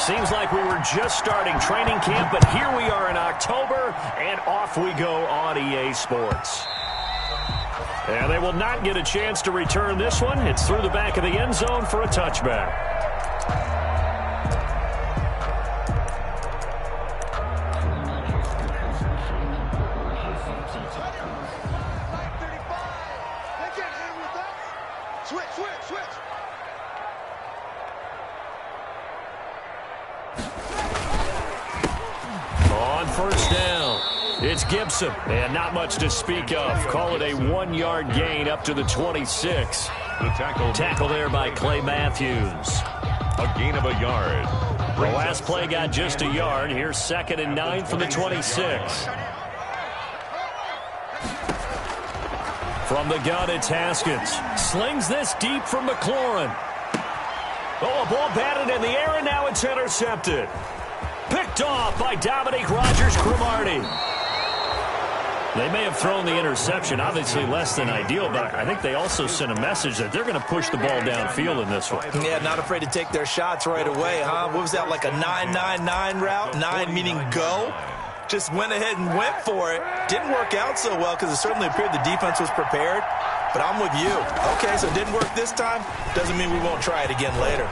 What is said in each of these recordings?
Seems like we were just starting training camp, but here we are in October, and off we go on EA Sports. And they will not get a chance to return this one. It's through the back of the end zone for a touchback. First down. It's Gibson, and not much to speak of. Call it a 1-yard gain up to the 26. The tackle there by Clay Matthews. A gain of a yard. The last play got just a yard. Here's 2nd and 9 from the 26. From the gun, it's Haskins. Slings this deep from McLaurin. Oh, a ball batted in the air, and now it's intercepted. Picked off by Dominique Rodgers-Cromartie. They may have thrown the interception, obviously less than ideal, but I think they also sent a message that they're going to push the ball downfield in this one. Yeah, not afraid to take their shots right away, huh? What was that, like a 9-9-9 route? 9 meaning go? Just went ahead and went for it. Didn't work out so well because it certainly appeared the defense was prepared, but I'm with you. Okay, so it didn't work this time. Doesn't mean we won't try it again later.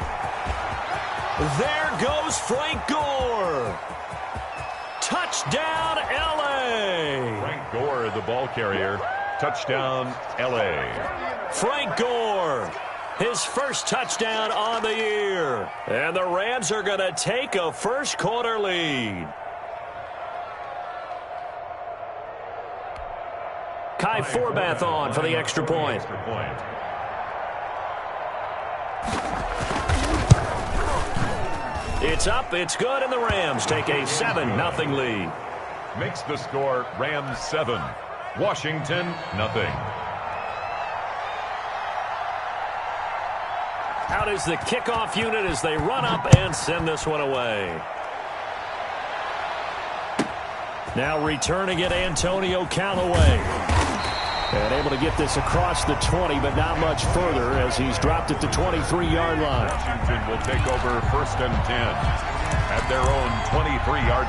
There goes Frank Gore. Touchdown, L.A. Frank Gore, the ball carrier. Touchdown, L.A. Frank Gore, his first touchdown on the year. And the Rams are going to take a first-quarter lead. Kai Forbath on for the extra point. It's up, it's good, and the Rams take a 7-0 lead. Makes the score Rams 7, Washington nothing. Out is the kickoff unit as they run up and send this one away. Now returning it, Antonio Callaway. And able to get this across the 20, but not much further as he's dropped at the 23-yard line. Washington will take over 1st and 10 at their own 23-yard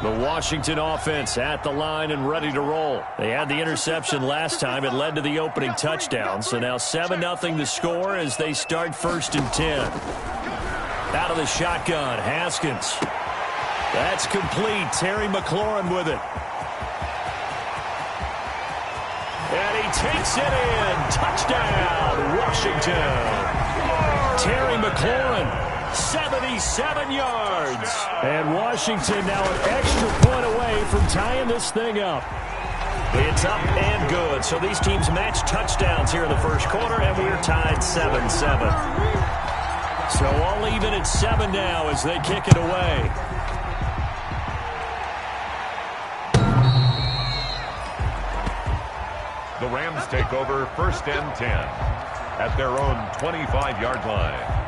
line. The Washington offense at the line and ready to roll. They had the interception last time. It led to the opening touchdown. So now 7-0 the score as they start 1st and 10. Out of the shotgun, Haskins. That's complete. Terry McLaurin with it. And he takes it in. Touchdown, Washington. Terry McLaurin, 77 yards. And Washington now an extra point away from tying this thing up. It's up and good. So these teams match touchdowns here in the first quarter, and we're tied 7-7. So all even at 7 now as they kick it away. The Rams take over 1st and 10 at their own 25-yard line.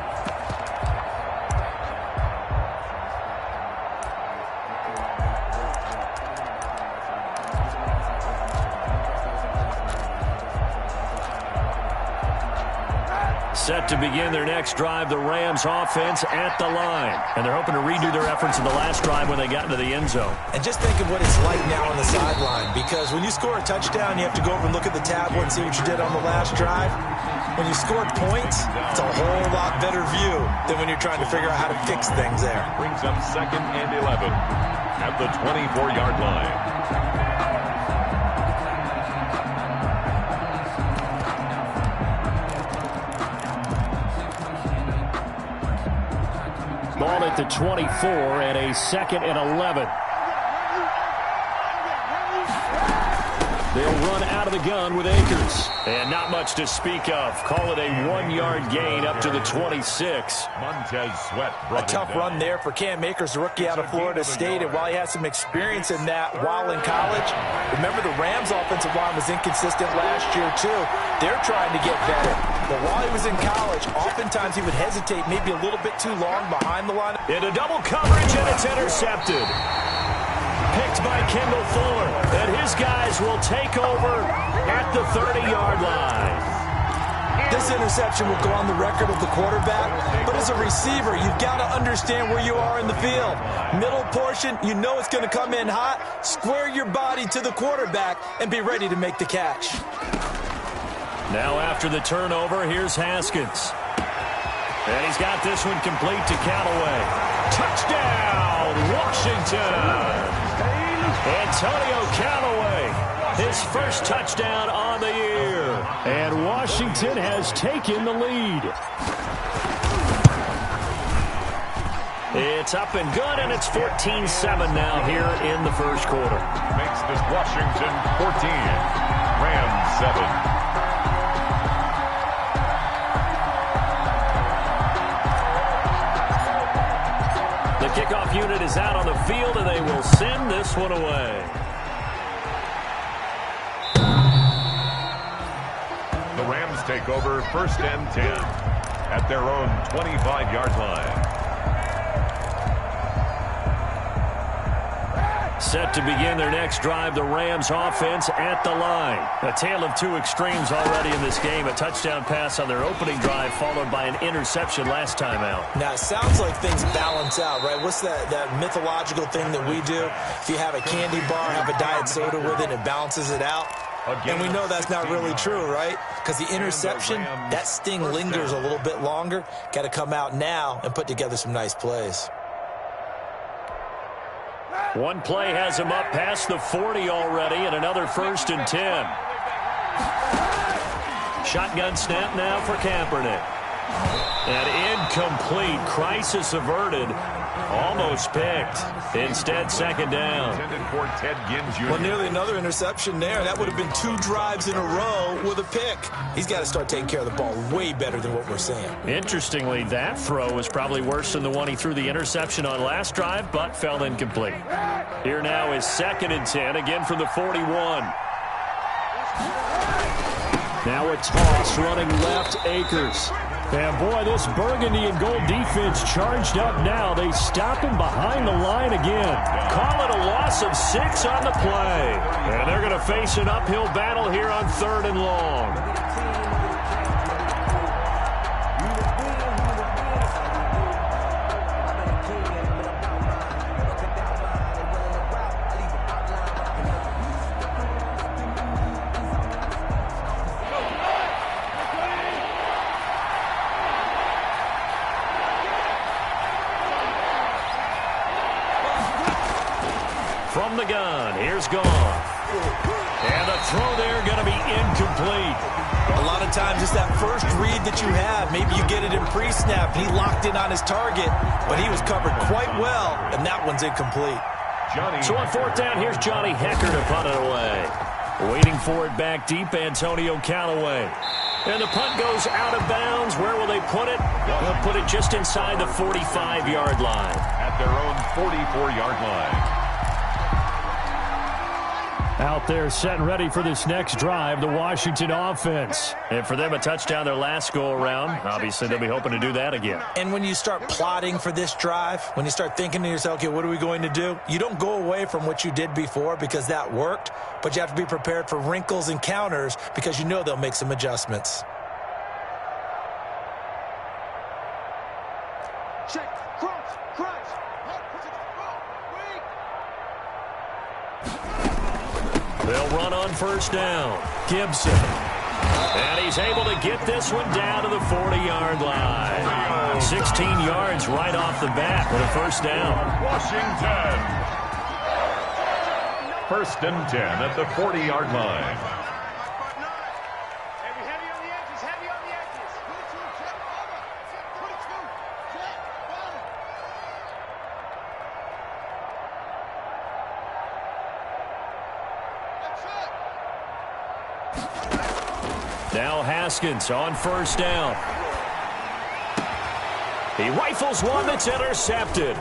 Set to begin their next drive, the Rams offense at the line. And they're hoping to redo their efforts in the last drive when they got into the end zone. And just think of what it's like now on the sideline, because when you score a touchdown, you have to go over and look at the tablet and see what you did on the last drive. When you scored points, it's a whole lot better view than when you're trying to figure out how to fix things there. Brings up 2nd and 11 at the 24-yard line. Ball at the 24 and a 2nd and 11. They'll run out of the gun with Akers. And not much to speak of. Call it a 1-yard gain up to the 26. Montez Sweat a tough run there for Cam Akers, a rookie out of Florida State. And while he has some experience in that while in college, remember the Rams offensive line was inconsistent last year too. They're trying to get better. But while he was in college, oftentimes he would hesitate maybe a little bit too long behind the line. Into double coverage, and it's intercepted. Picked by Kendall Fuller. And his guys Broncos will take over at the 30-yard line. This interception will go on the record of the quarterback, but as a receiver, you've got to understand where you are in the field. Middle portion, you know it's going to come in hot. Square your body to the quarterback and be ready to make the catch. Now after the turnover, here's Haskins. And he's got this one complete to Callaway. Touchdown, Washington! Antonio Callaway, his first touchdown on the year. And Washington has taken the lead. It's up and good, and it's 14-7 now here in the first quarter. Makes this Washington 14, Rams 7. The kickoff unit is out on the field, and they will send this one away. The Rams take over first and 10 at their own 25-yard line. Set to begin their next drive, the Rams offense at the line. A tale of two extremes already in this game. A touchdown pass on their opening drive followed by an interception last time out. Now, it sounds like things balance out, right? What's that mythological thing that we do? If you have a candy bar, have a diet soda with it, it balances it out. And we know that's not really true, right? Because the interception, that sting lingers a little bit longer. Got to come out now and put together some nice plays. One play has him up past the 40 already, and another first and 10. Shotgun snap now for Kaepernick. And incomplete. Crisis averted. Almost picked. Instead, second down. Well, nearly another interception there. That would have been 2 drives in a row with a pick. He's got to start taking care of the ball way better than what we're seeing. Interestingly, that throw was probably worse than the one he threw the interception on last drive, but fell incomplete. Here now is second and 10, again from the 41. Now a toss running left, Akers. And boy, this burgundy and gold defense charged up now. They stop him behind the line again. Call it a loss of 6 on the play. And they're going to face an uphill battle here on 3rd and long. From the gun, here's Goff. And the throw there going to be incomplete. A lot of times it's that first read that you have. Maybe you get it in pre-snap. He locked in on his target, but he was covered quite well, and that one's incomplete. So on 4th down, here's Johnny Hecker to punt it away. Waiting for it back deep, Antonio Callaway. And the punt goes out of bounds. Where will they put it? They'll put it just inside the 45-yard line. At their own 44-yard line. Out there set and ready for this next drive, the Washington offense. And for them, a touchdown their last go-around. Obviously, they'll be hoping to do that again. And when you start plotting for this drive, when you start thinking to yourself, okay, what are we going to do? You don't go away from what you did before because that worked, but you have to be prepared for wrinkles and counters because you know they'll make some adjustments. Check, crunch, crunch. They'll run on 1st down. Gibson. And he's able to get this one down to the 40-yard line. 16 yards right off the bat with a 1st down. Washington. 1st and 10 at the 40-yard line. Now Haskins on 1st down. He rifles one that's intercepted.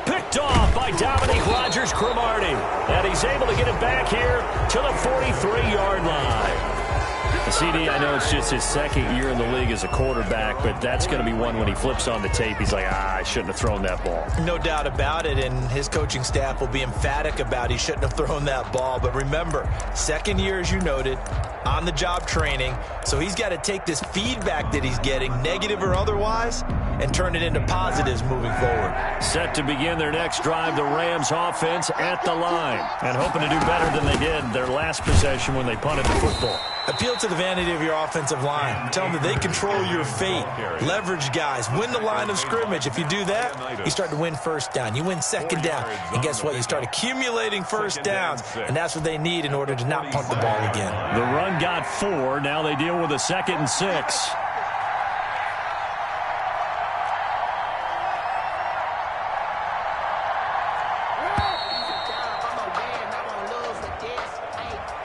Picked off by Dominique Rodgers-Cromartie. And he's able to get it back here to the 43-yard line. CD, I know it's just his second year in the league as a quarterback, but that's going to be one when he flips on the tape, he's like, I shouldn't have thrown that ball. No doubt about it, and his coaching staff will be emphatic about he shouldn't have thrown that ball. But remember, second year, as you noted, on-the-job training, so he's got to take this feedback that he's getting, negative or otherwise, and turn it into positives moving forward. Set to begin their next drive, the Rams offense at the line, and hoping to do better than they did their last possession when they punted the football. Appeal to the vanity of your offensive line. Tell them that they control your fate. Leverage guys. Win the line of scrimmage. If you do that, you start to win first down. You win second down. And guess what? You start accumulating first downs, and that's what they need in order to not punt the ball again. The run got 4. Now they deal with a 2nd and 6.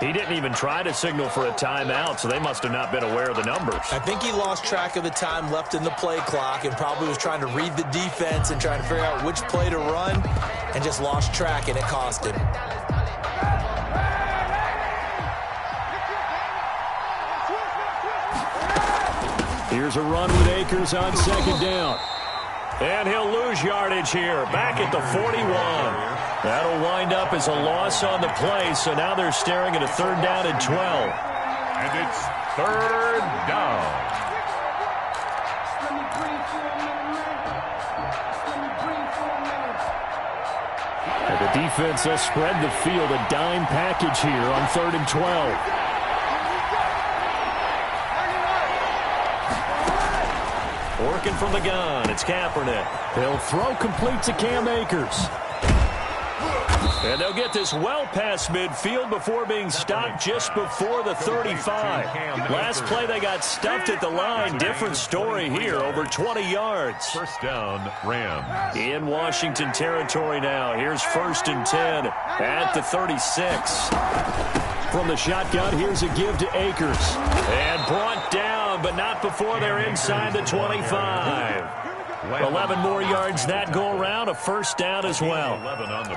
He didn't even try to signal for a timeout, so they must have not been aware of the numbers. I think he lost track of the time left in the play clock and probably was trying to read the defense and trying to figure out which play to run and just lost track, and it cost him. Here's a run with Akers on 2nd down. And he'll lose yardage here, back at the 41. That'll wind up as a loss on the play, so now they're staring at a 3rd down and 12. And it's 3rd down. And the defense has spread the field, a dime package here on 3rd and 12. Working from the gun, it's Kaepernick. He'll throw complete to Cam Akers. And they'll get this well past midfield before being stopped just before the 35. Last play they got stuffed at the line. Different story here, over 20 yards. First down, Rams. In Washington territory now. Here's 1st and 10 at the 36. From the shotgun, here's a give to Akers. And brought down, but not before they're inside the 25. 11 more yards that go around, a 1st down as well.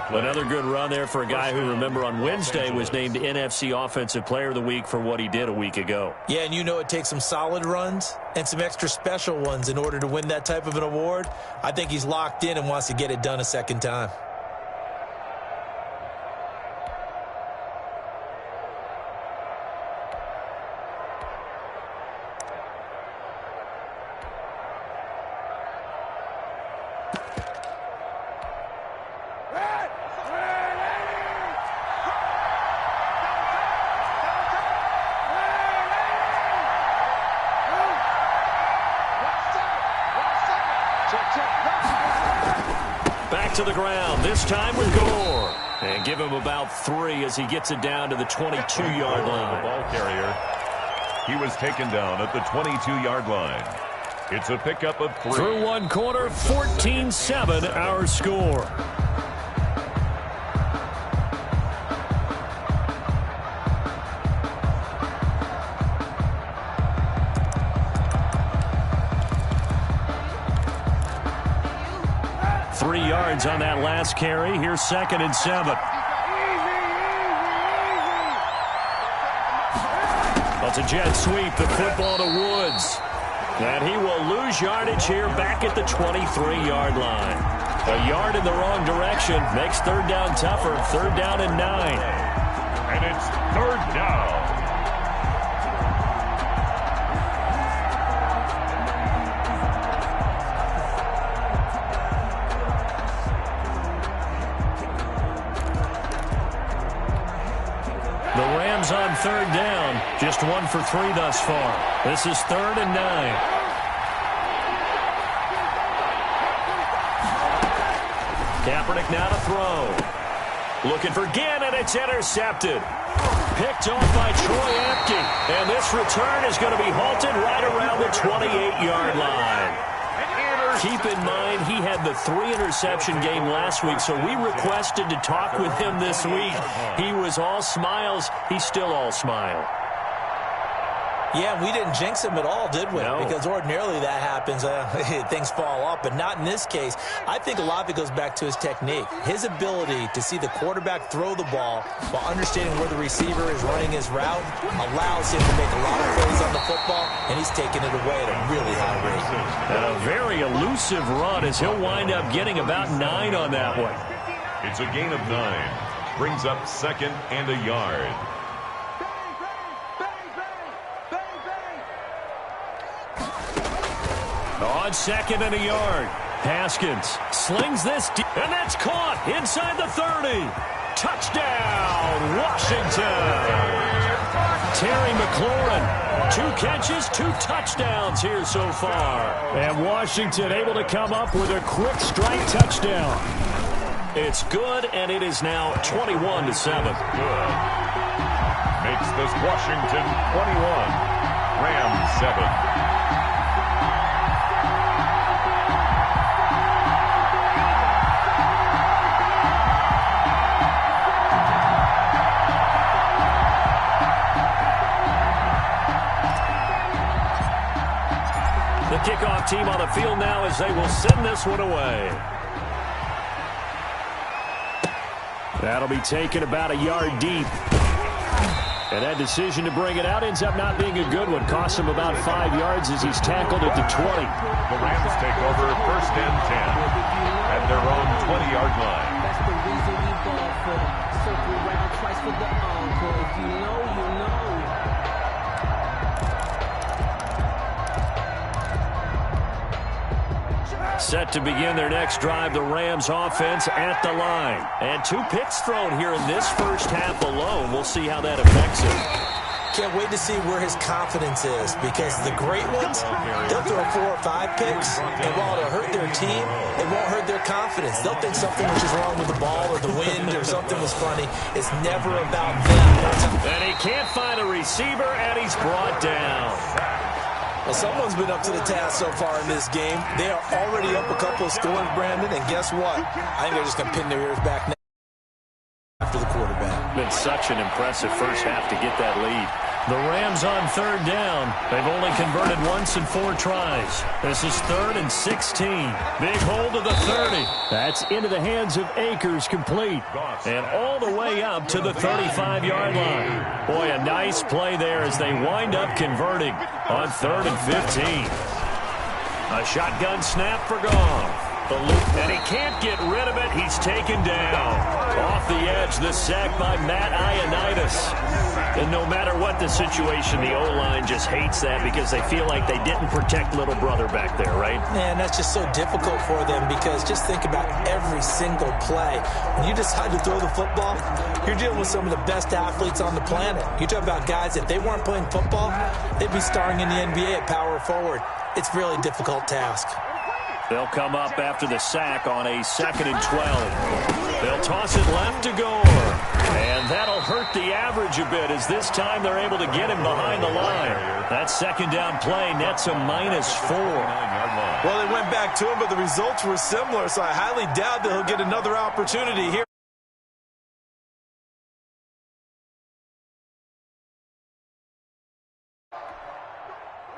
Another good run there for a guy who, remember, on Wednesday was named NFC Offensive Player of the Week for what he did a week ago. Yeah, and you know it takes some solid runs and some extra special ones in order to win that type of an award. I think he's locked in and wants to get it done a second time. Back to the ground, this time with Gore. And give him about 3 as he gets it down to the 22-yard line. The ball carrier, he was taken down at the 22-yard line. It's a pickup of 3. Through one quarter, 14-7 our score. On that last carry. Here's 2nd and 7. That's a jet sweep. The football to Woods. And he will lose yardage here back at the 23-yard line. A yard in the wrong direction makes 3rd down tougher. 3rd down and 9. And it's 3rd down. On 3rd down, just 1 for 3 thus far. This is 3rd and 9. Kaepernick now to throw. Looking for Ginn, and it's intercepted. Picked off by Troy Apke. And this return is going to be halted right around the 28-yard line. Keep in mind, he had the 3-interception game last week, so we requested to talk with him this week. He was all smiles. He's still all smile. Yeah, we didn't jinx him at all, did we? No. Because ordinarily that happens, things fall off, but not in this case. I think a lot of it goes back to his technique. His ability to see the quarterback throw the ball while understanding where the receiver is running his route allows him to make a lot of plays on the football, and he's taking it away at a really high rate. And a very elusive run as he'll wind up getting about 9 on that one. It's a gain of 9. Brings up 2nd and a yard. On 2nd and a yard, Haskins slings this deep, and that's caught inside the 30. Touchdown, Washington. Terry McLaurin, 2 catches, 2 touchdowns here so far. And Washington able to come up with a quick strike touchdown. It's good, and it is now 21-7. Good. Makes this Washington 21. Rams 7. The kickoff team on the field now as they will send this one away. That'll be taken about a yard deep. And that decision to bring it out ends up not being a good one. Costs him about 5 yards as he's tackled at the 20. The Rams take over 1st and 10 at their own 20-yard line. That's the reason we ball for. Circle around twice for the encore. If you know, you know. Set to begin their next drive, the Rams offense at the line. And 2 picks thrown here in this first half alone. We'll see how that affects him. Can't wait to see where his confidence is, because the great ones, they'll throw 4 or 5 picks, and while it'll hurt their team, it won't hurt their confidence. They'll think something was just wrong with the ball or the wind or something was funny. It's never about them. And he can't find a receiver, and he's brought down. Well, someone's been up to the task so far in this game. They are already up a couple of scores, Brandon, and guess what? I think they're just going to pin their ears back now after the quarterback. Been such an impressive first half to get that lead. The Rams on 3rd down. They've only converted once in 4 tries. This is 3rd and 16. Big hole to the 30. That's into the hands of Akers, complete. And all the way up to the 35-yard line. Boy, a nice play there as they wind up converting on 3rd and 15. A shotgun snap for Goff. The loop, and he can't get rid of it. He's taken down. Off the edge, the sack by Matt Ioannidis. And no matter what the situation, the O-line just hates that because they feel like they didn't protect little brother back there, right? Man, that's just so difficult for them, because just think about every single play. When you decide to throw the football, you're dealing with some of the best athletes on the planet. You talk about guys, if they weren't playing football, they'd be starring in the NBA at power forward. It's a really difficult task. They'll come up after the sack on a 2nd and 12. They'll toss it left to Gore. And that'll hurt the average a bit, as this time they're able to get him behind the line. That 2nd down play nets a -4. Well, they went back to him, but the results were similar, so I highly doubt that he'll get another opportunity here.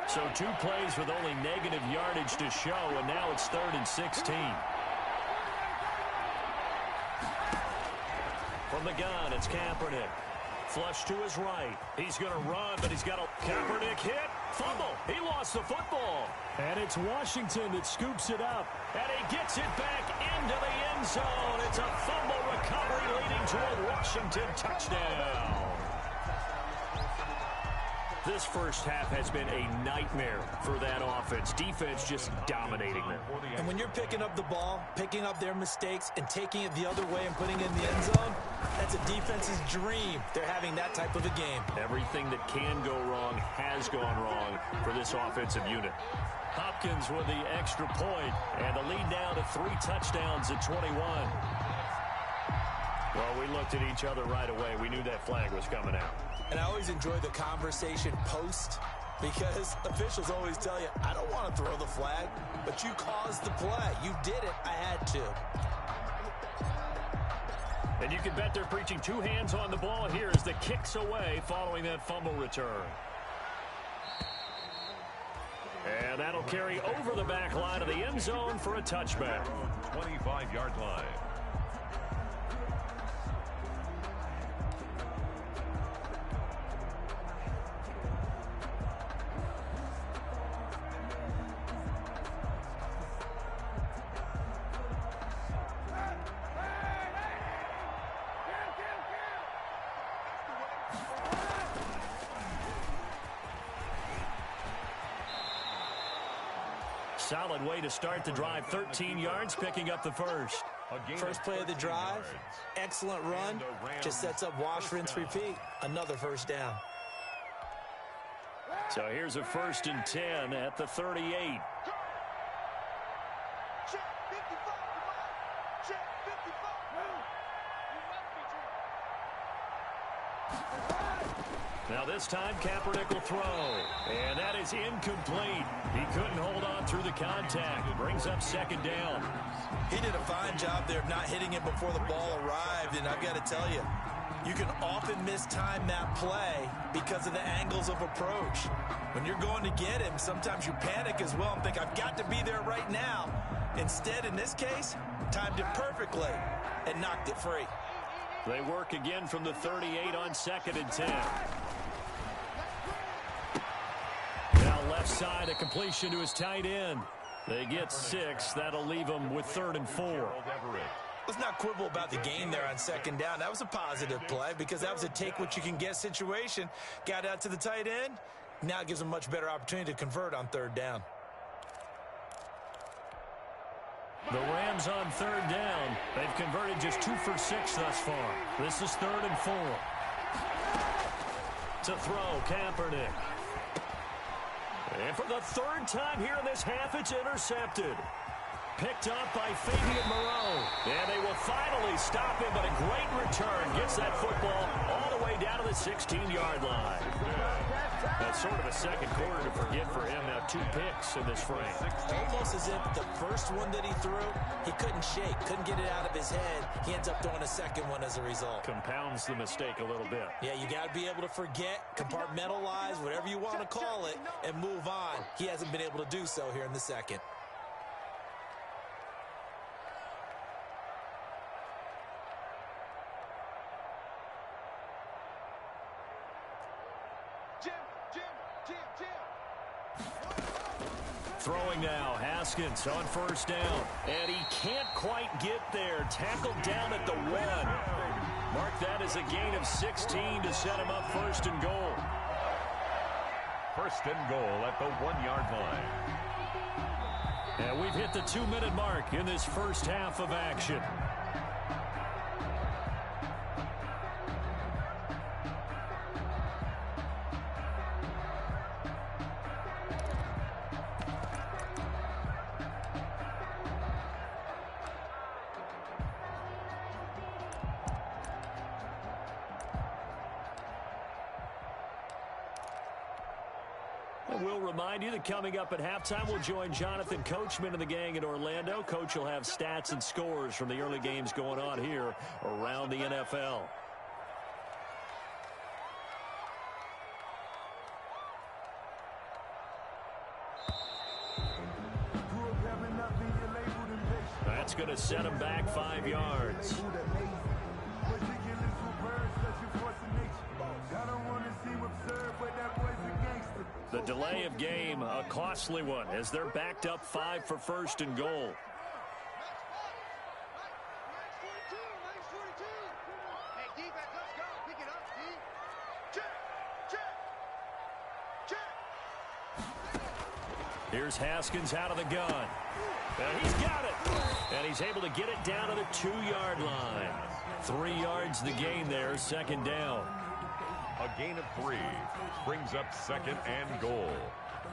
So 2 plays with only negative yardage to show, and now it's 3rd and 16. From the gun, it's Kaepernick. Flush to his right. He's going to run, but he's got a Kaepernick hit. Fumble. He lost the football. And it's Washington that scoops it up. And he gets it back into the end zone. It's a fumble recovery leading to a Washington touchdown. This first half has been a nightmare for that offense. Defense just dominating them. And when you're picking up the ball, picking up their mistakes, and taking it the other way and putting it in the end zone, that's a defense's dream. They're having that type of a game. Everything that can go wrong has gone wrong for this offensive unit. Hopkins with the extra point, and the lead now to 3 touchdowns at 21. Well, we looked at each other right away. We knew that flag was coming out. And I always enjoy the conversation post, because officials always tell you, I don't want to throw the flag, but you caused the play. You did it. I had to. And you can bet they're preaching 2 hands on the ball here as the kick's away following that fumble return. And that'll carry over the back line of the end zone for a touchback. 25-yard line. Solid way to start the drive. 13 yards, picking up the first. First play of the drive, excellent run, just sets up wash, rinse, repeat. Another first down. So here's a 1st and 10 at the 38. Now this time, Kaepernick will throw. And that is incomplete. He couldn't hold on through the contact. It brings up 2nd down. He did a fine job there of not hitting it before the ball arrived. And I've got to tell you, you can often mistime that play because of the angles of approach. When you're going to get him, sometimes you panic as well and think, I've got to be there right now. Instead, in this case, timed it perfectly and knocked it free. They work again from the 38 on 2nd and 10. Now left side, a completion to his tight end. They get 6. That'll leave them with 3rd and 4. Let's not quibble about the gain there on 2nd down. That was a positive play because that was a take-what-you-can-get situation. Got out to the tight end. Now it gives them a much better opportunity to convert on 3rd down. The Rams on 3rd down. They've converted just 2 for 6 thus far. This is 3rd and 4. To throw, Kaepernick. And for the 3rd time here in this half, it's intercepted. Picked up by Fabian Moreau. And they will finally stop him, but a great return. Gets that football all the way down to the 16-yard line. That's sort of a second quarter to forget for him. Now 2 picks in this frame. Almost as if the first one that he threw, he couldn't shake, couldn't get it out of his head. He ends up throwing a second one as a result. Compounds the mistake a little bit. Yeah, you got to be able to forget, compartmentalize, whatever you want to call it, and move on. He hasn't been able to do so here in the second. Throwing now, Haskins on 1st down. And he can't quite get there. Tackled down at the 1. Mark that as a gain of 16 to set him up 1st and goal. 1st and goal at the 1-yard line. And we've hit the 2-minute mark in this first half of action. We'll remind you that coming up at halftime, we'll join Jonathan Coachman and the gang in Orlando. Coach will have stats and scores from the early games going on here around the NFL. That's going to set him back 5 yards. The delay of game, a costly one, as they're backed up 5 for 1st and goal. Here's Haskins out of the gun. And he's got it. And he's able to get it down to the 2-yard line. 3 yards the gain there, 2nd down. A gain of 3 brings up 2nd and goal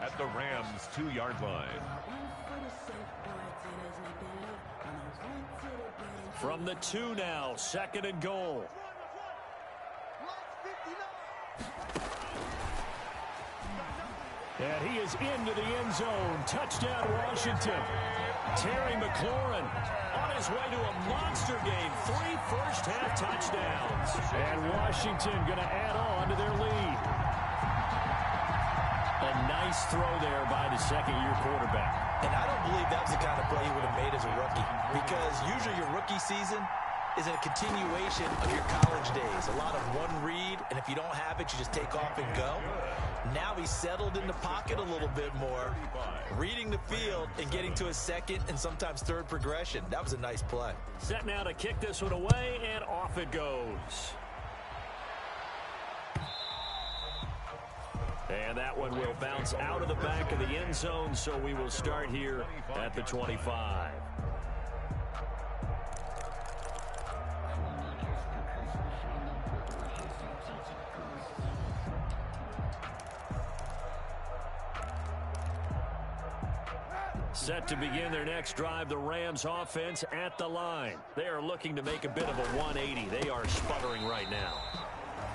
at the Rams' 2-yard line. From the 2 now, 2nd and goal. And he is into the end zone. Touchdown, Washington. Terry McLaurin on his way to a monster game. 3 first-half touchdowns. And Washington going to add on to their lead. A a nice throw there by the second-year quarterback. And I don't believe that was the kind of play he would have made as a rookie, because usually your rookie season is a continuation of your college days. A lot of one read, and if you don't have it, you just take off and go. Now he's settled in the pocket a little bit more, reading the field and getting to his second and sometimes third progression. That was a nice play. Set now to kick this one away, and off it goes. And that one will bounce out of the back of the end zone, so we will start here at the 25. Set to begin their next drive, the Rams offense at the line. They are looking to make a bit of a 180. They are sputtering right now.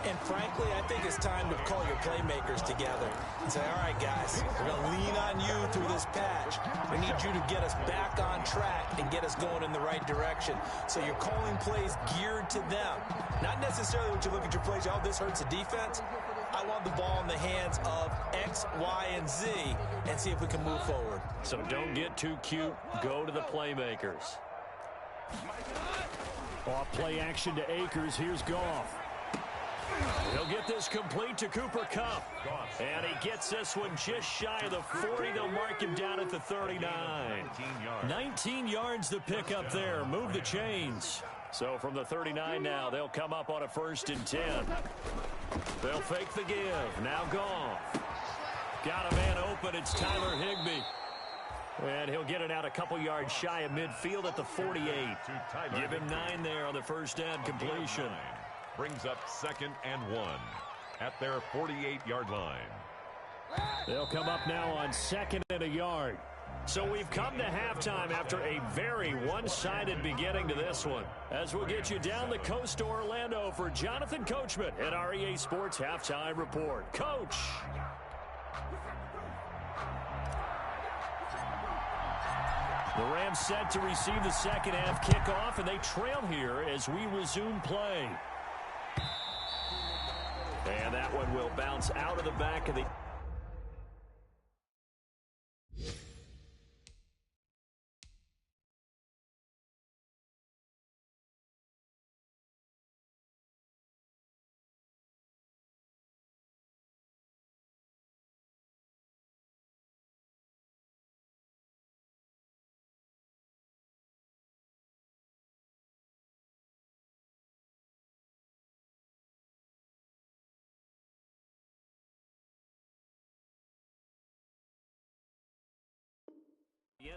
And frankly, I think it's time to call your playmakers together and say, all right, guys, we're going to lean on you through this patch. We need you to get us back on track and get us going in the right direction. So you're calling plays geared to them. Not necessarily when you look at your plays, oh, this hurts the defense. I want the ball in the hands of X, Y, and Z and see if we can move forward. So don't get too cute. Go to the playmakers. Off play action to Akers. Here's Goff. He'll get this complete to Cooper Kupp. And he gets this one just shy of the 40. They'll mark him down at the 39. 19 yards to pick up there. Move the chains. So from the 39 now, they'll come up on a 1st and 10. They'll fake the give. Now Goff. Got a man open. It's Tyler Higbee. And he'll get it out a couple yards shy of midfield at the 48. Give him 9 there on the first down completion. Brings up 2nd and 1 at their 48-yard line. They'll come up now on 2nd and a yard. So we've come to halftime after a very one-sided beginning to this one. As we'll get you down the coast to Orlando for Jonathan Coachman at our EA Sports Halftime Report. Coach. The Rams set to receive the second half kickoff, and they trail here as we resume play. And that one will bounce out of the back of the...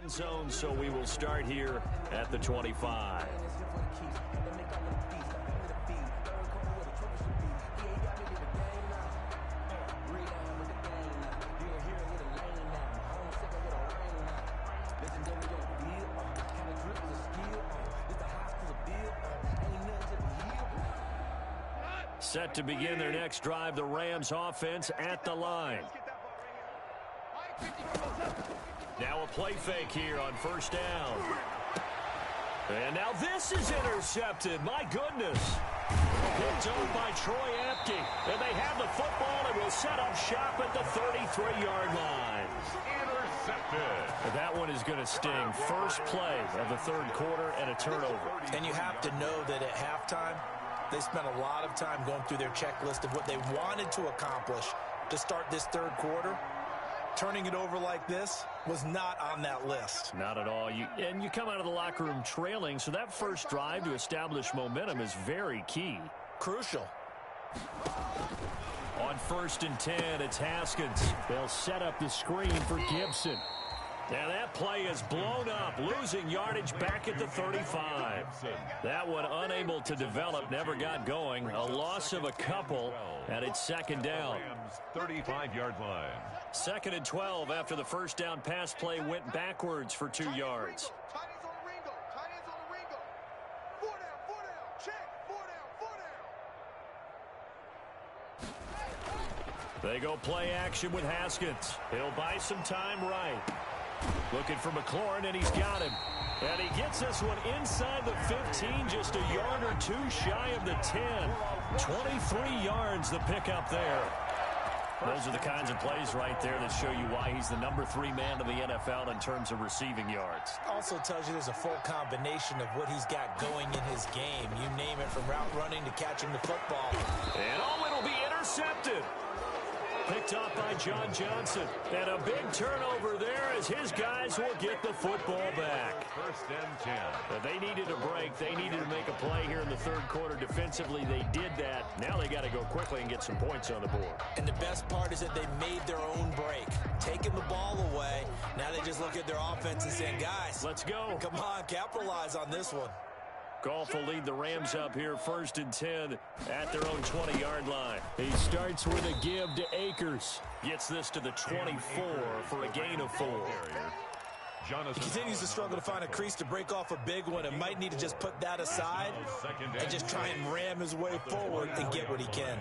end zone, so we will start here at the 25. Set to begin their next drive, the Rams offense at the line. Now a play fake here on 1st down. And now this is intercepted. My goodness. Picked up by Troy Apke. And they have the football and will set up shop at the 33-yard line. Intercepted. That one is going to sting. First play of the 3rd quarter and a turnover. And you have to know that at halftime, they spent a lot of time going through their checklist of what they wanted to accomplish to start this 3rd quarter. Turning it over like this was not on that list. Not at all. You come out of the locker room trailing, so that first drive to establish momentum is very key. Crucial. On 1st and 10, it's Haskins. They'll set up the screen for Gibson. Now that play is blown up, losing yardage back at the 35. That one unable to develop, never got going. A loss of a couple, and it's 2nd down. 35-yard line. 2nd and 12 after the first down pass play went backwards for 2 yards. They go play action with Haskins. He'll buy some time right. Looking for McLaurin, and he's got him. And he gets this one inside the 15, just a yard or 2 shy of the 10. 23 yards the pickup there. Those are the kinds of plays right there that show you why he's the #3 man in the NFL in terms of receiving yards. Also tells you there's a full combination of what he's got going in his game. You name it, from route running to catching the football. And it'll be intercepted. Picked off by John Johnson. And a big turnover there as his guys will get the football back. First and 10. But they needed a break. They needed to make a play here in the third quarter. Defensively, they did that. Now they got to go quickly and get some points on the board. And the best part is that they made their own break. Taking the ball away. Now they just look at their offense and saying, guys, let's go. Come on, capitalize on this one. Goff will lead the Rams up here, 1st and 10 at their own 20-yard line. He starts with a give to Akers. Gets this to the 24 for a gain of 4. He continues to struggle to find a crease to break off a big one and might need to just put that aside and just try and ram his way forward and get what he can.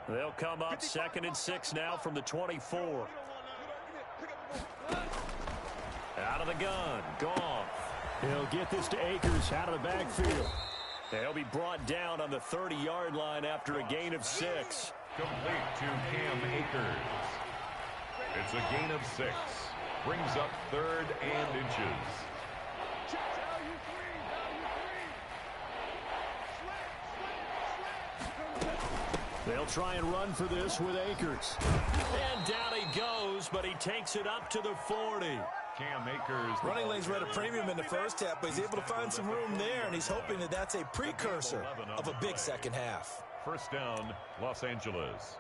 They'll come up 2nd and 6 now from the 24. Out of the gun, Goff. He'll get this to Akers out of the backfield. They'll be brought down on the 30-yard line after a gain of 6. Complete to Cam Akers. It's a gain of 6. Brings up 3rd and inches. They'll try and run for this with Akers. And down he goes, but he takes it up to the 40. Cam Akers. Running lanes were at a premium in the first half, but he's able to find some room there, and he's hoping that that's a precursor of a big second half. First down, Los Angeles.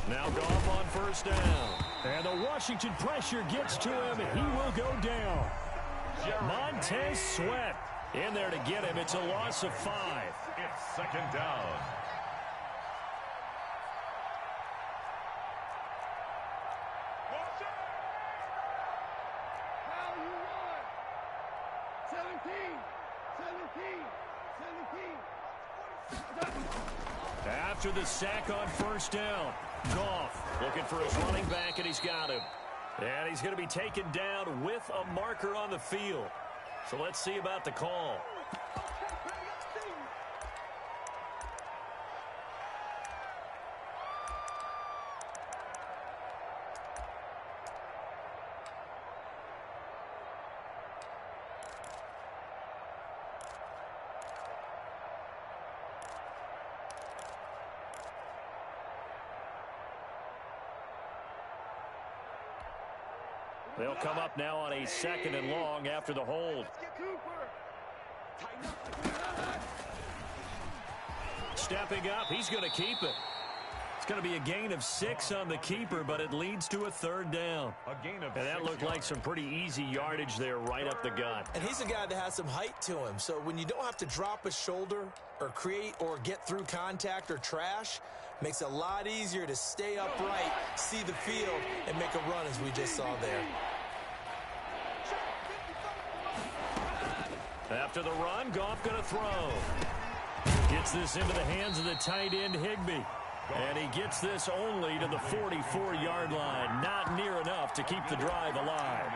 Now Goff on 1st down. And the Washington pressure gets to him, and he will go down. Montez Sweat in there to get him. It's a loss of 5. It's 2nd down. After the sack on 1st down, Goff looking for his running back, and he's got him. And he's going to be taken down with a marker on the field. So let's see about the call. They'll come up now on a 2nd and long after the hold. Stepping up, he's going to keep it. It's going to be a gain of 6 on the keeper, but it leads to a 3rd down. And that looked like some pretty easy yardage there right up the gut. And he's a guy that has some height to him, so when you don't have to drop a shoulder or create or get through contact or trash, makes it a lot easier to stay upright, see the field, and make a run as we just saw there. After the run, Goff going to throw. Gets this into the hands of the tight end, Higbee. And he gets this only to the 44-yard line. Not near enough to keep the drive alive.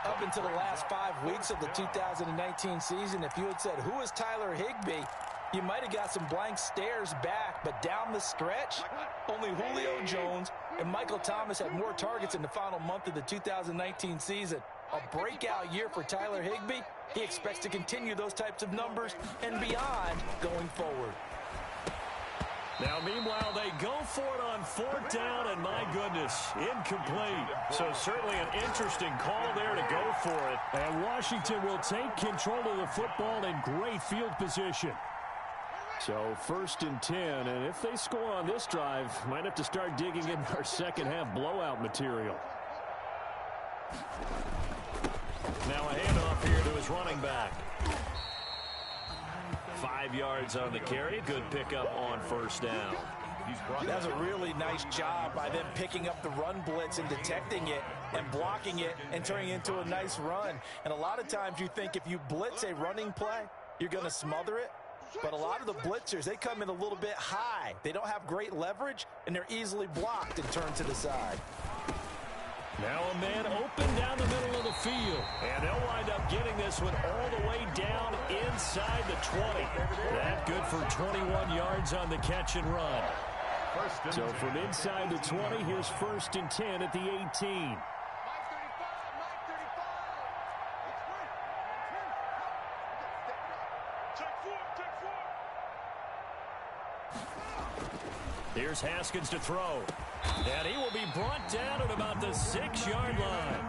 Up until the last 5 weeks of the 2019 season, if you had said, who is Tyler Higbee, you might have got some blank stares back, but down the stretch, only Julio Jones and Michael Thomas had more targets in the final month of the 2019 season. A breakout year for Tyler Higbee. He expects to continue those types of numbers and beyond going forward. Now, meanwhile, they go for it on 4th down, and my goodness, incomplete. So certainly an interesting call there to go for it. And Washington will take control of the football in great field position. So 1st and 10, and if they score on this drive, might have to start digging in our second half blowout material. Now a handoff here to his running back. 5 yards on the carry. Good pickup on 1st down. That's a really nice job by them picking up the run blitz and detecting it and blocking it and turning it into a nice run. And a lot of times you think if you blitz a running play, you're going to smother it. But a lot of the blitzers, they come in a little bit high. They don't have great leverage, and they're easily blocked and turned to the side. Now a man open down the middle of the field. And they'll wind up getting this one all the way down inside the 20. That good for 21 yards on the catch and run. So from inside the 20, here's 1st and 10 at the 18. Here's Haskins to throw. And he will be brought down at about the 6-yard line.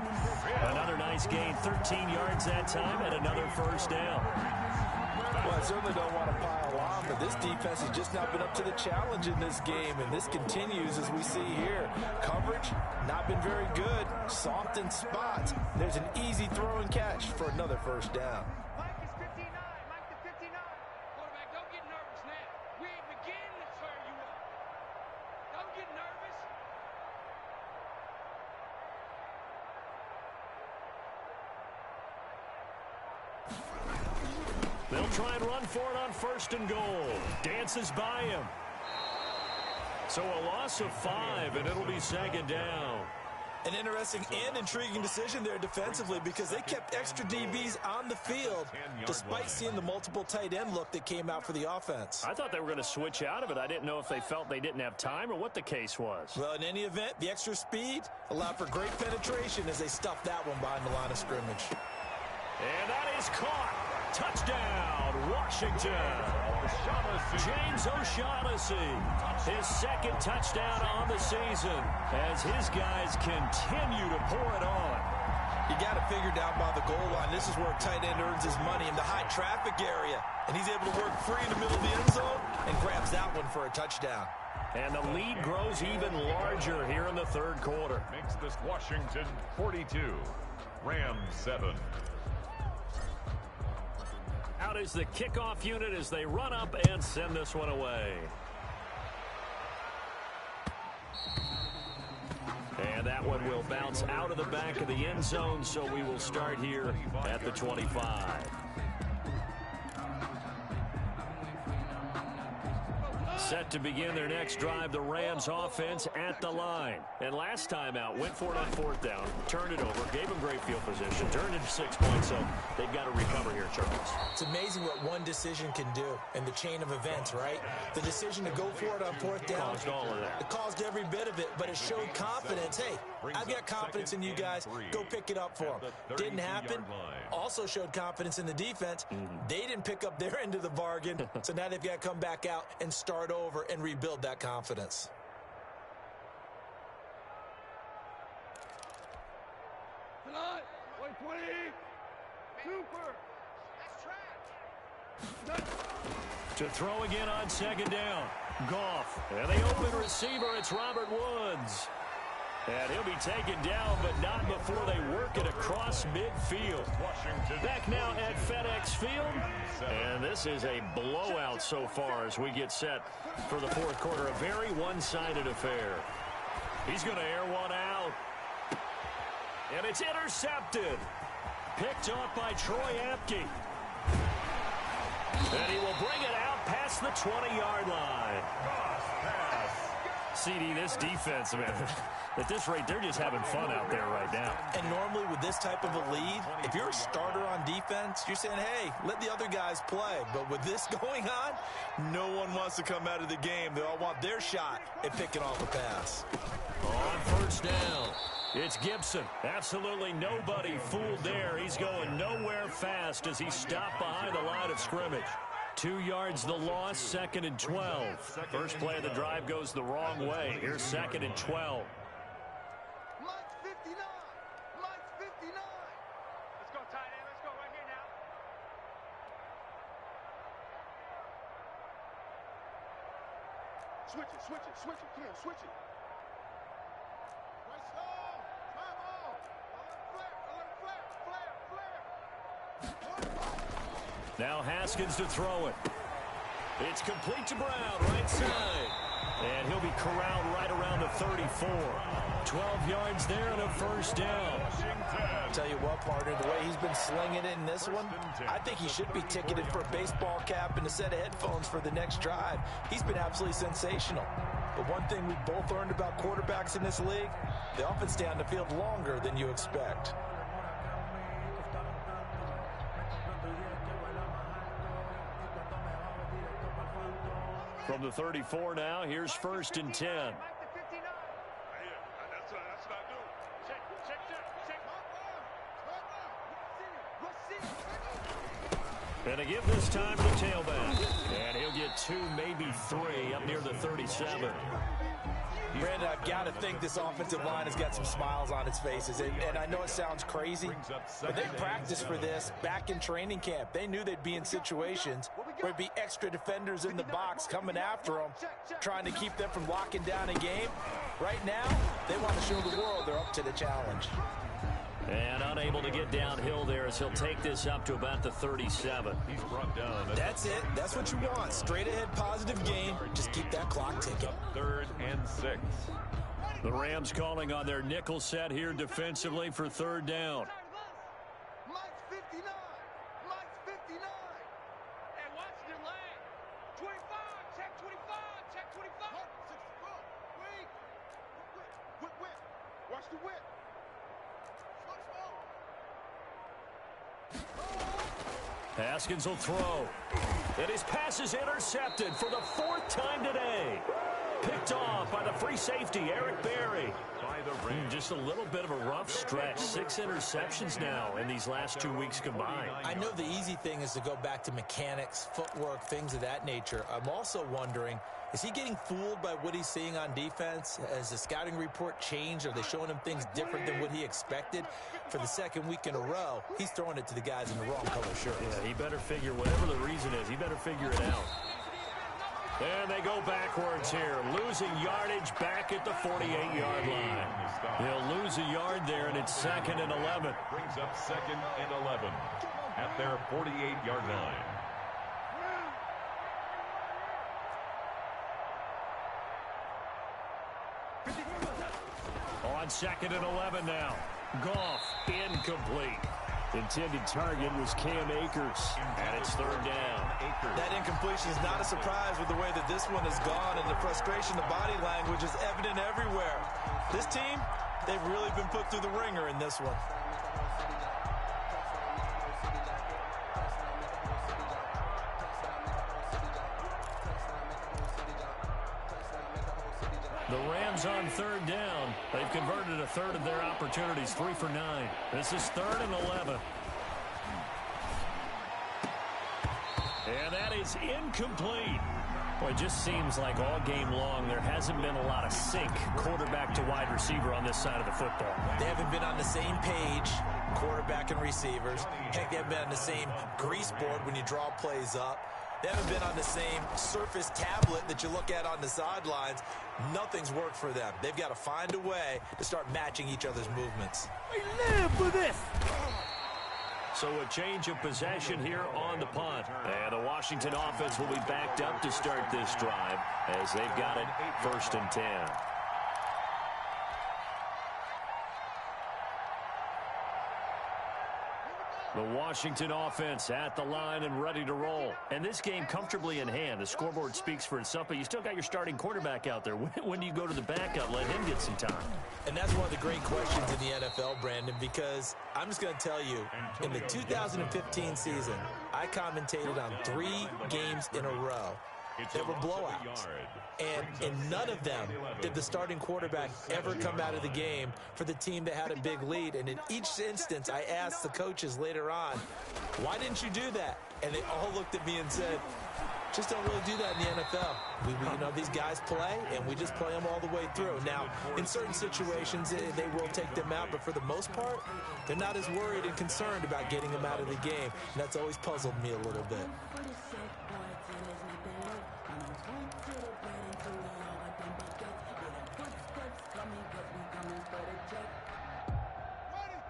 Another nice gain, 13 yards that time, and another first down. Well, I certainly don't want to pile on, but this defense has just not been up to the challenge in this game, and this continues as we see here. Coverage, not been very good. Soft in spots. There's an easy throw and catch for another first down. They'll try and run for it on 1st and goal. Dances by him. So a loss of 5, and it'll be 2nd down. An interesting and intriguing decision there defensively because they kept extra DBs on the field despite seeing the multiple tight end look that came out for the offense. I thought they were going to switch out of it. I didn't know if they felt they didn't have time or what the case was. Well, in any event, the extra speed allowed for great penetration as they stuffed that one behind the line of scrimmage. And that is caught. Touchdown, Washington. James O'Shaughnessy, his 2nd touchdown on the season as his guys continue to pour it on. You got to figure down by the goal line. This is where a tight end earns his money in the high traffic area. And he's able to work free in the middle of the end zone and grabs that one for a touchdown. And the lead grows even larger here in the 3rd quarter. Makes this Washington 42, Rams 7. Out is the kickoff unit as they run up and send this one away. And that one will bounce out of the back of the end zone, so we will start here at the 25. Set to begin their next drive, the Rams offense at the line. And last time out, went for it on 4th down, turned it over, gave them great field position, turned into 6 points, so they've got to recover here, Charles. It's amazing what one decision can do in the chain of events, right? The decision to go for it on 4th down. Caused all of that. It caused every bit of it, but it showed confidence. Hey, I've got confidence in you guys. Go pick it up for them. Didn't happen. Also showed confidence in the defense. They didn't pick up their end of the bargain, so now they've got to come back out and start over and rebuild that confidence. Tonight, 120, Cooper. To throw again on 2nd down. Goff. And the open receiver, it's Robert Woods. And he'll be taken down, but not before they work it across midfield. Back now at FedEx Field. And this is a blowout so far as we get set for the 4th quarter. A very one-sided affair. He's going to air one out. And it's intercepted. Picked off by Troy Apke. And he will bring it out past the 20-yard line. CD, this defense, man, at this rate, they're just having fun out there right now. And normally with this type of a lead, if you're a starter on defense, you're saying, hey, let the other guys play. But with this going on, no one wants to come out of the game. They all want their shot at picking off a pass. On 1st down, it's Gibson. Absolutely nobody fooled there. He's going nowhere fast as he stopped behind the line of scrimmage. 2 yards the loss, 2nd and 12. First play of the drive goes the wrong way. Here's 2nd and 12. Lights 59. Lights 59. Let's go, tight end. Let's go right here now. Switch it, switch it, switch it. Come on, switch it. Right slow. Time on. Flare. Now Haskins to throw it. It's complete to Brown, right side. And he'll be corralled right around the 34. 12 yards there and a first down. Tell you what, partner, the way he's been slinging it in this one, I think he should be ticketed for a baseball cap and a set of headphones for the next drive. He's been absolutely sensational. But one thing we've both learned about quarterbacks in this league, they often stay on the field longer than you expect. From the 34 now, here's 1st and 10. That's what I do. Check. And to give this time to the tailback. And he'll get 2, maybe 3 up near the 37. Brandon, I've got to think this offensive line has got some smiles on its faces. And I know it sounds crazy, but they practiced for this back in training camp. They knew they'd be in situations where it'd be extra defenders in the box coming after them, trying to keep them from locking down a game. Right now, they want to show the world they're up to the challenge. And unable to get downhill there as he'll take this up to about the 37. He's brought down. That's it. That's what you want. Straight ahead positive gain. Just keep that clock ticking. 3rd and 6. The Rams calling on their nickel set here defensively for 3rd down. Mike's 59. Mike's 59. Hey, watch the lane. 25. Check 25. Check 25. Wait. Watch the whip. Haskins will throw. And his pass is intercepted for the 4th time today. Picked off by the free safety, Eric Berry. Just a little bit of a rough stretch. 6 interceptions now in these last 2 weeks combined. I know the easy thing is to go back to mechanics, footwork, things of that nature. I'm also wondering, is he getting fooled by what he's seeing on defense? Has the scouting report changed? Are they showing him things different than what he expected? For the 2nd week in a row, he's throwing it to the guys in the wrong color shirts. Yeah, he better figure, whatever the reason is, he better figure it out. And they go backwards here, losing yardage back at the 48-yard line. He'll lose a yard there, and it's 2nd and 11. Brings up 2nd and 11 at their 48-yard line. On 2nd and 11 now. Goff, incomplete. Intended target was Cam Akers, and it's 3rd down. That incompletion is not a surprise with the way that this one has gone, and the frustration, the body language is evident everywhere. This team, they've really been put through the ringer in this one. The Rams on 3rd down. They've converted a 1/3 of their opportunities, 3 for 9. This is 3rd and 11. And that is incomplete. Well, it just seems like all game long there hasn't been a lot of sync quarterback to wide receiver on this side of the football. They haven't been on the same page, quarterback and receivers. Heck, they haven't been on the same grease board when you draw plays up. They haven't been on the same surface tablet that you look at on the sidelines. Nothing's worked for them. They've got to find a way to start matching each other's movements. We live for this. So a change of possession here on the punt. And the Washington offense will be backed up to start this drive as they've got it 1st and 10. The Washington offense at the line and ready to roll. And this game comfortably in hand. The scoreboard speaks for itself, but you still got your starting quarterback out there. When do you go to the backup, let him get some time? And that's one of the great questions in the NFL, Brandon, because I'm just going to tell you, in the 2015 season, I commentated on 3 games in a row that were blowouts. And in none of them did the starting quarterback ever come out of the game for the team that had a big lead. And in each instance, I asked the coaches later on, why didn't you do that? And they all looked at me and said, just don't really do that in the NFL. You know, these guys play, and we just play them all the way through. Now, in certain situations, they will take them out, but for the most part, they're not as worried and concerned about getting them out of the game. And that's always puzzled me a little bit.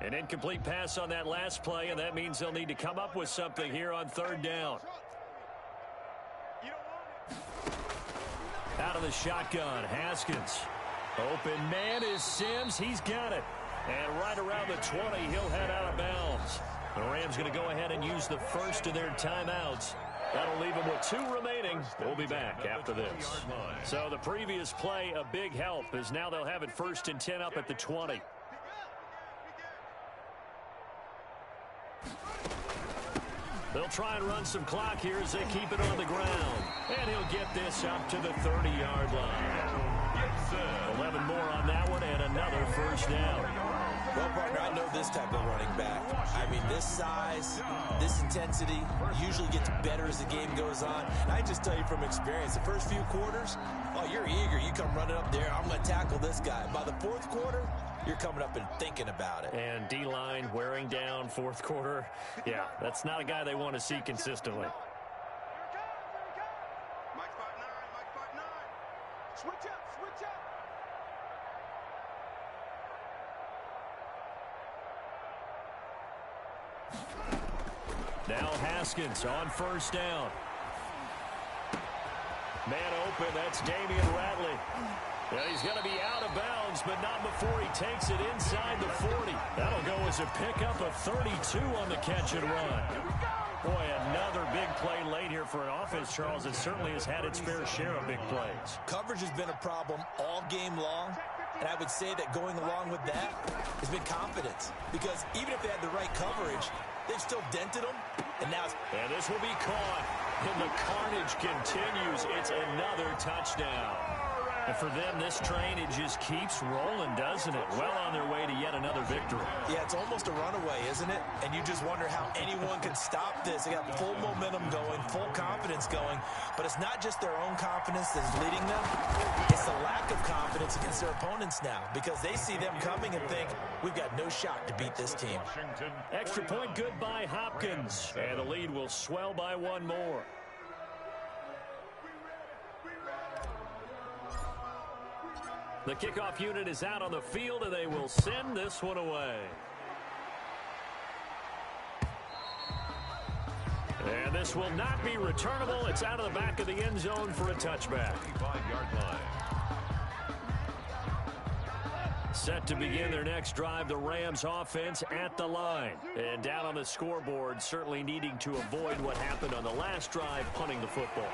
An incomplete pass on that last play, and that means they'll need to come up with something here on 3rd down. Out of the shotgun, Haskins. Open man is Sims. He's got it. And right around the 20, he'll head out of bounds. The Rams going to go ahead and use the first of their timeouts. That'll leave them with 2 remaining. We'll be back after this. So the previous play, a big help, as now they'll have it 1st and 10 up at the 20. They'll try and run some clock here as they keep it on the ground. And he'll get this up to the 30-yard line. 11 more on that one and another first down. Well, partner, I know this type of running back. I mean, this size, this intensity usually gets better as the game goes on. And I just tell you from experience, the first few quarters, oh, you're eager. You come running up there, I'm going to tackle this guy. By the fourth quarter, you're coming up and thinking about it. And D-line wearing down fourth quarter. Yeah, that's not a guy they want to see consistently. Mike 5-9, Mike 5-9. Switch up, switch up. Now Haskins on first down. Man open, that's Damian Ratley. Yeah, he's going to be out of bounds, but not before he takes it inside the 40. That'll go as a pickup of 32 on the catch and run. Boy, another big play late here for an offense, Charles, that certainly has had its fair share of big plays. Coverage has been a problem all game long, and I would say that going along with that has been confidence. Because even if they had the right coverage, they've still dented them, and now and this will be caught, and the carnage continues. It's another touchdown. And for them, this train, it just keeps rolling, doesn't it? Well on their way to yet another victory. Yeah, it's almost a runaway, isn't it? And you just wonder how anyone can stop this. They got full momentum going, full confidence going. But it's not just their own confidence that's leading them. It's the lack of confidence against their opponents now, because they see them coming and think, we've got no shot to beat this team. Extra point good by Hopkins. And the lead will swell by one more. The kickoff unit is out on the field, and they will send this one away. And this will not be returnable. It's out of the back of the end zone for a touchback. 25-yard line. Set to begin their next drive, the Rams offense at the line. And down on the scoreboard, certainly needing to avoid what happened on the last drive, punting the football.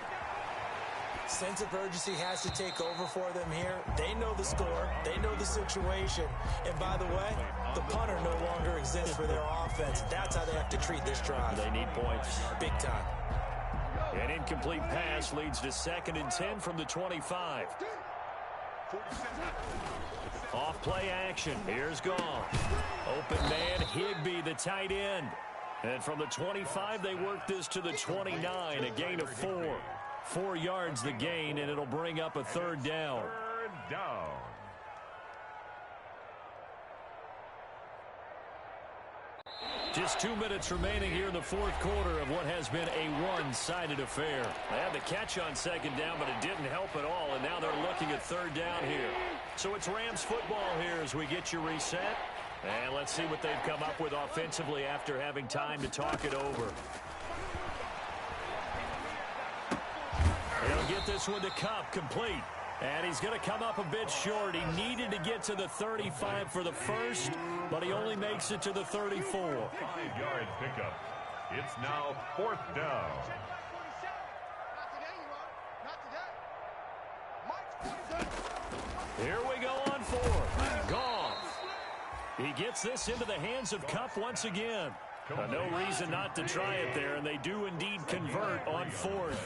Sense of urgency has to take over for them here. They know the score. They know the situation. And by the way, the punter no longer exists for their offense. That's how they have to treat this drive. They need points. Big time. An incomplete pass leads to 2nd and 10 from the 25. Off play action. Here's Goff. Open man, Higbee, the tight end. And from the 25, they work this to the 29, a gain of 4. 4 yards the gain, and it'll bring up a third down. Third down. Just 2 minutes remaining here in the fourth quarter of what has been a one-sided affair. They had the catch on 2nd down, but it didn't help at all, and now they're looking at 3rd down here. So it's Rams football here as we get you reset. And let's see what they've come up with offensively after having time to talk it over. He'll get this one to Kupp, complete. And he's going to come up a bit short. He needed to get to the 35 for the first, but he only makes it to the 34. 5-yard pickup. It's now 4th down. Here we go on 4th. Goff. He gets this into the hands of Kupp once again. No reason not to try it there, and they do indeed convert on 4th.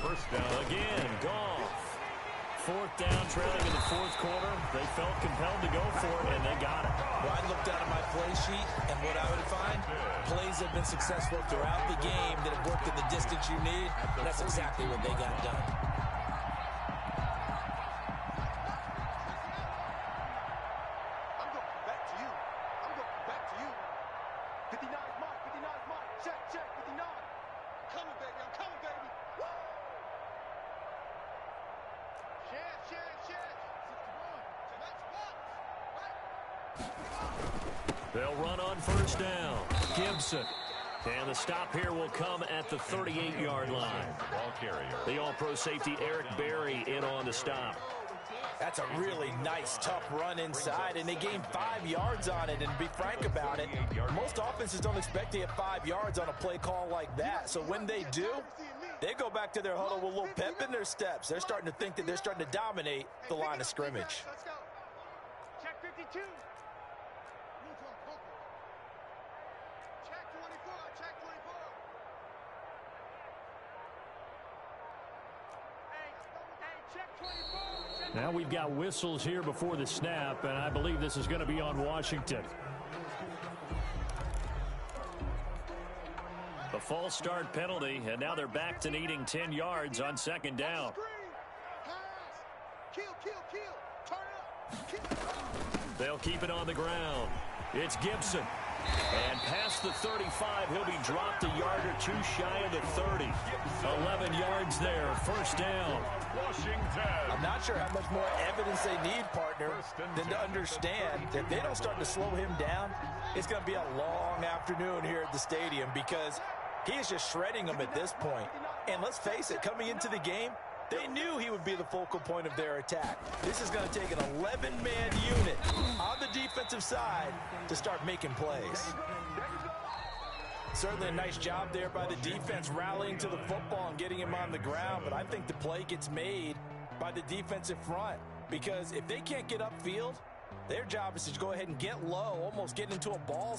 First down. Again, Goff. 4th down, trailing in the 4th quarter. They felt compelled to go for it, and they got it. Well, I looked down at my play sheet, and what I would find, plays have been successful throughout the game that have worked in the distance you need, and that's exactly what they got done. I'm going back to you. I'm going back to you. 59 is mine. 59 is mine. Check, check, 59. Coming, baby. I'm coming, baby. Woo! Share, share, share. 61. They'll run on first down. Gibson. And the stop here will come at the 38-yard line. Ball carrier. The all-pro safety Eric Berry in on the stop. That's a really nice, tough run inside, and they gained 5 yards on it. And to be frank about it, most offenses don't expect to get 5 yards on a play call like that. So when they do, they go back to their huddle with a little pep in their steps. They're starting to think that they're starting to dominate the line of scrimmage. Let's go. Check 52. Check 24. Check 24. Now we've got whistles here before the snap, and I believe this is going to be on Washington. A false start penalty, and now they're back to needing 10 yards on second down. They'll keep it on the ground. It's Gibson. And past the 35, he'll be dropped a yard or two shy of the 30. 11 yards there, first down. Washington. I'm not sure how much more evidence they need, partner, than to understand that if they don't start to slow him down, it's going to be a long afternoon here at the stadium because he is just shredding them at this point. And let's face it, coming into the game, they knew he would be the focal point of their attack. This is going to take an 11-man unit on the defensive side to start making plays. Certainly a nice job there by the defense rallying to the football and getting him on the ground, but I think the play gets made by the defensive front because if they can't get upfield, their job is to go ahead and get low, almost get into a ball.